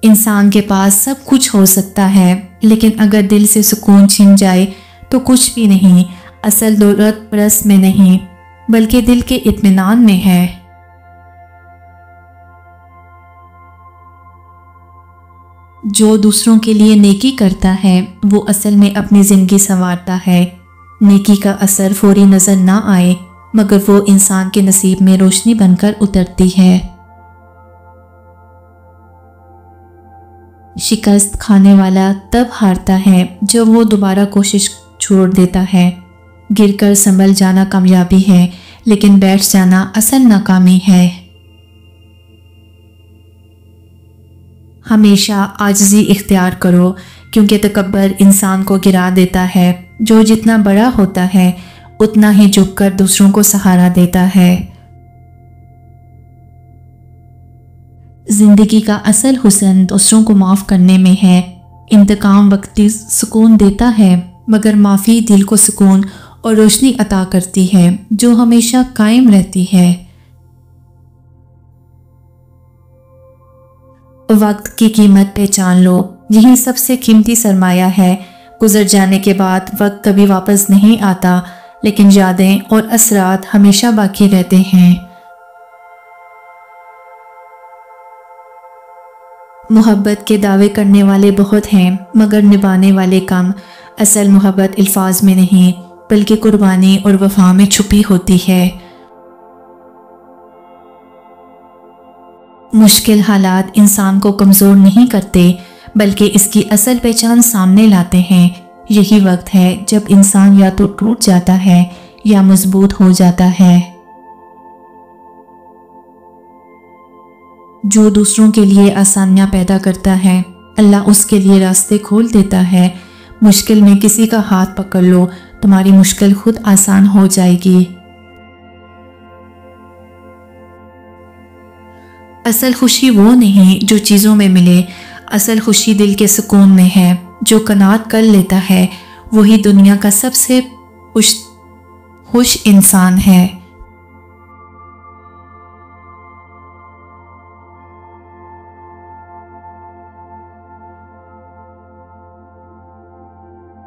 इंसान के पास सब कुछ हो सकता है, लेकिन अगर दिल से सुकून छिन जाए तो कुछ भी नहीं। असल दौलत परस में नहीं, बल्कि दिल के इत्मीनान में है। जो दूसरों के लिए नेकी करता है वो असल में अपनी ज़िंदगी संवारता है। नेकी का असर फौरी नज़र ना आए, मगर वो इंसान के नसीब में रोशनी बनकर उतरती है। शिकस्त खाने वाला तब हारता है जब वो दोबारा कोशिश छोड़ देता है। गिरकर संभल जाना कामयाबी है, लेकिन बैठ जाना असल नाकामी है। हमेशा आजिज़ी इख्तियार करो, क्योंकि तकब्बर इंसान को गिरा देता है। जो जितना बड़ा होता है उतना ही झुककर दूसरों को सहारा देता है। जिंदगी का असल हुस्न दूसरों को माफ़ करने में है। इंतकाम वक्ती सुकून देता है, मगर माफ़ी दिल को सुकून और रोशनी अता करती है जो हमेशा कायम रहती है। वक्त की कीमत पहचान लो, यही सबसे कीमती सरमाया है। गुजर जाने के बाद वक्त कभी वापस नहीं आता, लेकिन यादें और असरात हमेशा बाकी रहते हैं। मोहब्बत के दावे करने वाले बहुत हैं, मगर निभाने वाले कम। असल मोहब्बत अल्फाज में नहीं, बल्कि कुर्बानी और वफा में छुपी होती है। मुश्किल हालात इंसान को कमज़ोर नहीं करते, बल्कि इसकी असल पहचान सामने लाते हैं। यही वक्त है जब इंसान या तो टूट जाता है या मजबूत हो जाता है। जो दूसरों के लिए आसानियां पैदा करता है, अल्लाह उसके लिए रास्ते खोल देता है। मुश्किल में किसी का हाथ पकड़ लो, तुम्हारी मुश्किल खुद आसान हो जाएगी। असल खुशी वो नहीं जो चीज़ों में मिले, असल खुशी दिल के सुकून में है। जो कनात कर लेता है वही दुनिया का सबसे खुश इंसान है।